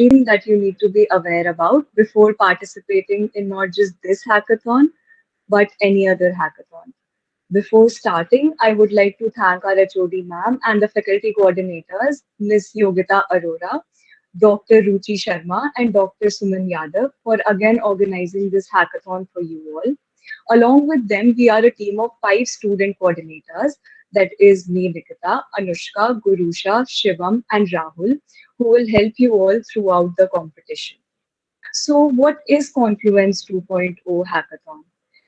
that you need to be aware about before participating in not just this hackathon, but any other hackathon. Before starting, I would like to thank our HOD ma'am and the faculty coordinators, Ms. Yogita Arora, Dr. Ruchi Sharma, and Dr. Suman Yadav for again organizing this hackathon for you all. Along with them, we are a team of 5 student coordinators. That is me, Nikita, Anushka, Gurusha, Shivam, and Rahul, who will help you all throughout the competition. So, what is Confluence 2.0 Hackathon?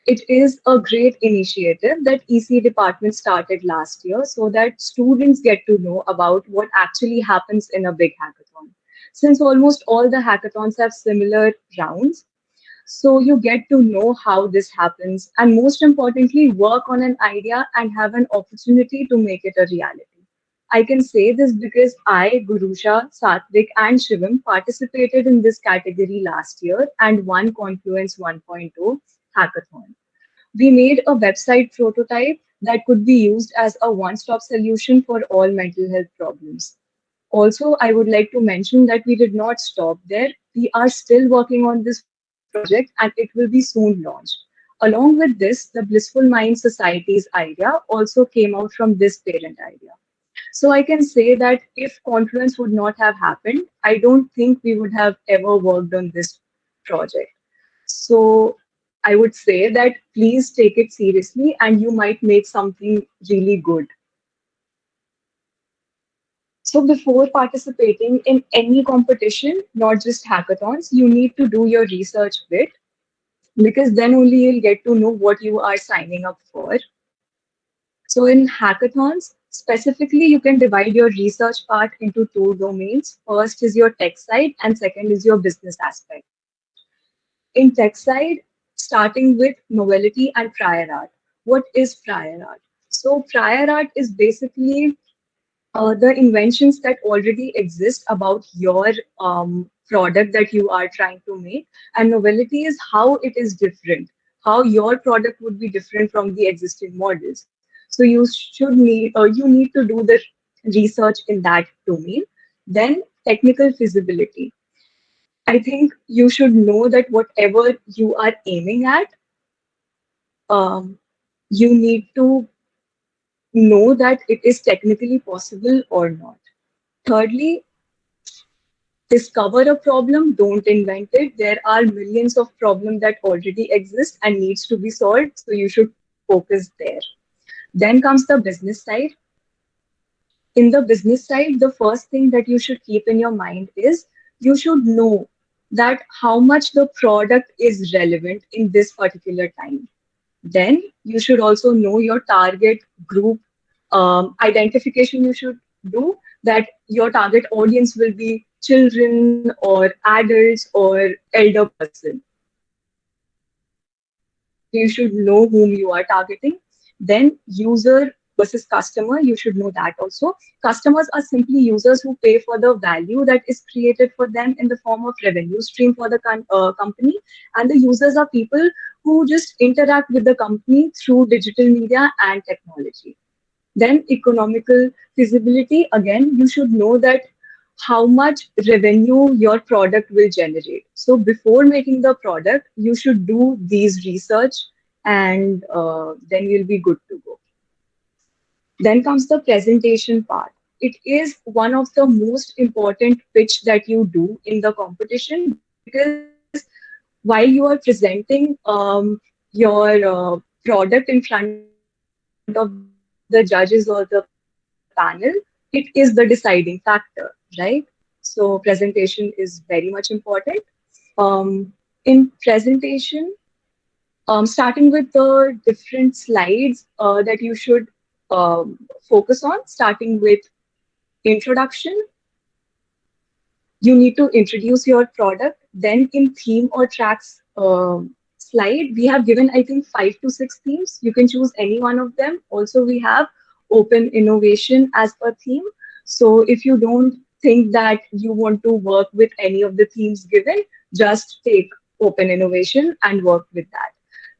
It is a great initiative that EC department started last year so that students get to know about what actually happens in a big hackathon. Since almost all the hackathons have similar rounds, so you get to know how this happens and most importantly, work on an idea and have an opportunity to make it a reality. I can say this because I, Gurusha, Satvik, and Shivam participated in this category last year and won Confluence 1.0 hackathon. We made a website prototype that could be used as a one stop solution for all mental health problems. Also, I would like to mention that we did not stop there. We are still working on this project and it will be soon launched. Along with this, the Blissful Mind Society's idea also came out from this parent idea. So I can say that if Confluence would not have happened, I don't think we would have ever worked on this project. So I would say that please take it seriously and you might make something really good. So before participating in any competition, not just hackathons, you need to do your research bit because then only you'll get to know what you are signing up for. So in hackathons, specifically, you can divide your research part into 2 domains. First is your tech side and second is your business aspect. In tech side, starting with novelty and prior art. What is prior art? So prior art is basically the inventions that already exist about your product that you are trying to make. And novelty is how it is different, how your product would be different from the existing models. So you need to do the research in that domain. Then technical feasibility. I think you should know that whatever you are aiming at, um, you need to know that it is technically possible or not. Thirdly, discover a problem, don't invent it. There are millions of problems that already exist and needs to be solved, so you should focus there. Then comes the business side. In the business side, the first thing that you should keep in your mind is you should know that how much the product is relevant in this particular time. Then you should also know your target group identification. You should do that your target audience will be children or adults or elder person. So you should know whom you are targeting. Then user versus customer, you should know that also. Customers are simply users who pay for the value that is created for them in the form of revenue stream for the company. And the users are people who just interact with the company through digital media and technology. Then economical feasibility, again, you should know that how much revenue your product will generate. So before making the product, you should do these research and then you'll be good to go. Then comes the presentation part. It is one of the most important pitch that you do in the competition because while you are presenting your product in front of the judges or the panel, it is the deciding factor, right? So presentation is very much important. In presentation, starting with the different slides that you should focus on, starting with introduction, you need to introduce your product. Then in theme or tracks slide, we have given, I think, 5 to 6 themes. You can choose any one of them. Also, we have open innovation as a theme. So if you don't think that you want to work with any of the themes given, just take open innovation and work with that.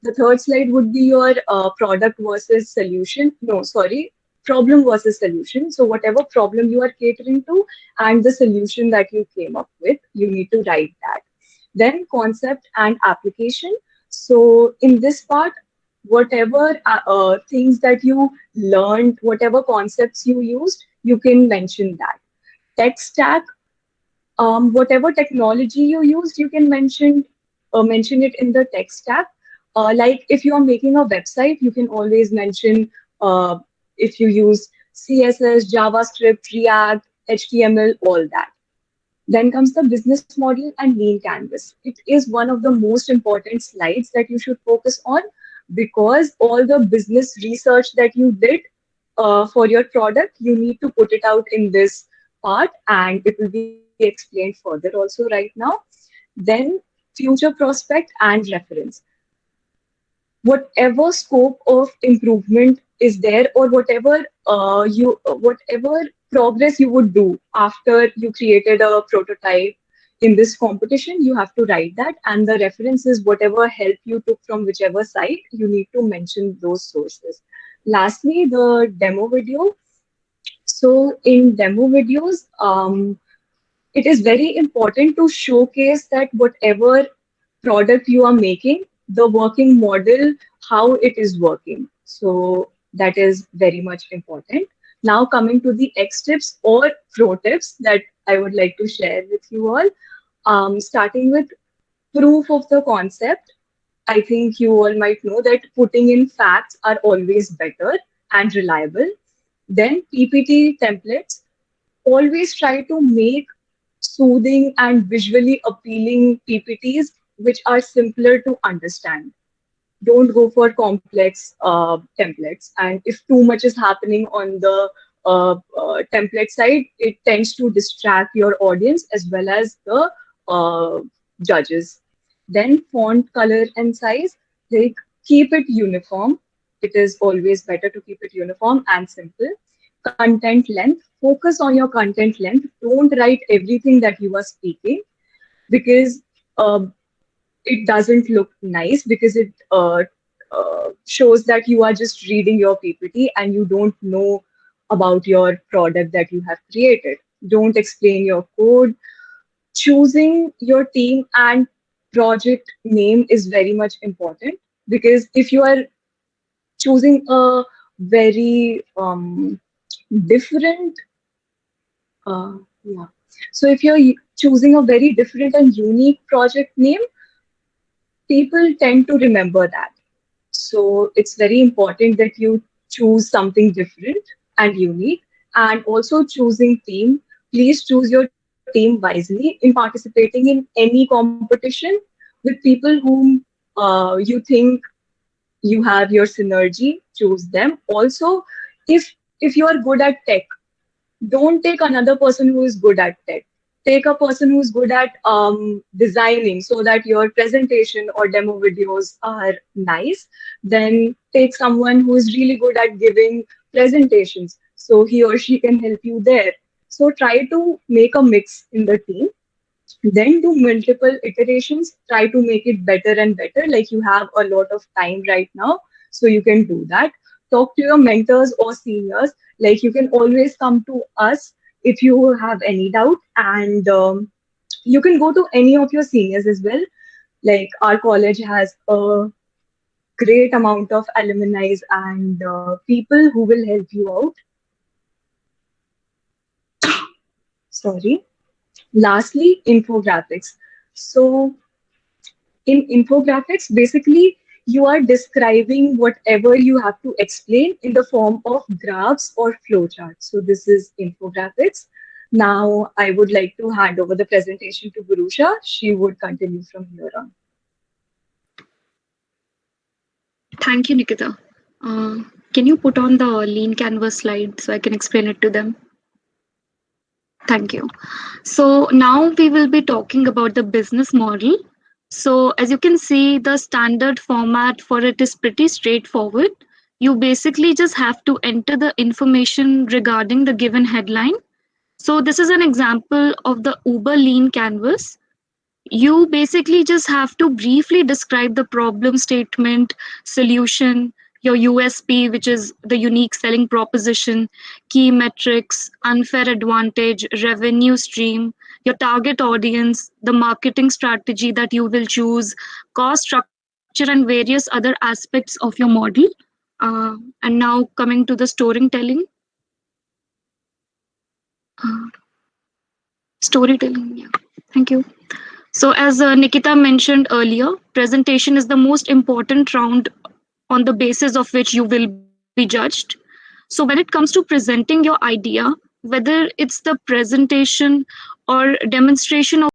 The third slide would be your product versus solution. No, sorry. problem versus solution. So whatever problem you are catering to and the solution that you came up with, you need to write that. Then concept and application. So in this part, whatever things that you learned, whatever concepts you used, you can mention that. Tech stack, whatever technology you used, you can mention it in the tech stack. Like if you are making a website, you can always mention if you use CSS, JavaScript, React, HTML, all that. Then comes the business model and lean canvas. It is one of the most important slides that you should focus on, because all the business research that you did for your product, you need to put it out in this part, and it will be explained further also right now. Then future prospect and reference. Whatever scope of improvement is there, or whatever progress you would do after you created a prototype in this competition, you have to write that, and the references, whatever help you took from whichever site, you need to mention those sources. Lastly, the demo video. So in demo videos, it is very important to showcase that whatever product you are making, the working model, how it is working. So that is very much important. Now coming to the X tips or pro tips that I would like to share with you all. Starting with proof of the concept. I think you all might know that putting in facts are always better and reliable. Then PPT templates. Always try to make soothing and visually appealing PPTs which are simpler to understand. Don't go for complex templates. And if too much is happening on the template side, it tends to distract your audience as well as the uh, judges. Then font color and size, like keep it uniform. It is always better to keep it uniform and simple. Content length, focus on your content length. Don't write everything that you are speaking, because uh, it doesn't look nice, because it shows that you are just reading your PPT and you don't know about your product that you have created. Don't explain your code. Choosing your team and project name is very much important, because if you are choosing a very different, yeah. So if you're choosing a very different and unique project name, people tend to remember that. So it's very important that you choose something different and unique. And also choosing team. Please choose your team wisely in participating in any competition with people whom you think you have your synergy. Choose them. Also, if you are good at tech, don't take another person who is good at tech. Take a person who's good at designing, so that your presentation or demo videos are nice. Then take someone who is really good at giving presentations, so he or she can help you there. So try to make a mix in the team. Then do multiple iterations. Try to make it better and better. Like you have a lot of time right now, so you can do that. Talk to your mentors or seniors. Like you can always come to us if you have any doubt, and you can go to any of your seniors as well. Like our college has a great amount of alumni and people who will help you out. Sorry. Lastly, infographics. So in infographics, basically, you are describing whatever you have to explain in the form of graphs or flowcharts. So this is infographics. Now, I would like to hand over the presentation to Gurusha. She would continue from here on. Thank you, Nikita. Can you put on the lean canvas slide so I can explain it to them? Thank you. So now we will be talking about the business model. So as you can see, the standard format for it is pretty straightforward. You basically just have to enter the information regarding the given headline. So this is an example of the Uber lean canvas. You basically just have to briefly describe the problem statement, solution, your USP, which is the unique selling proposition, key metrics, unfair advantage, revenue stream, your target audience, the marketing strategy that you will choose, cost structure, and various other aspects of your model. And now coming to the storytelling. Uh, Storytelling, yeah. Thank you. So, as Nikita mentioned earlier, presentation is the most important round on the basis of which you will be judged. So, when it comes to presenting your idea, whether it's the presentation or demonstration of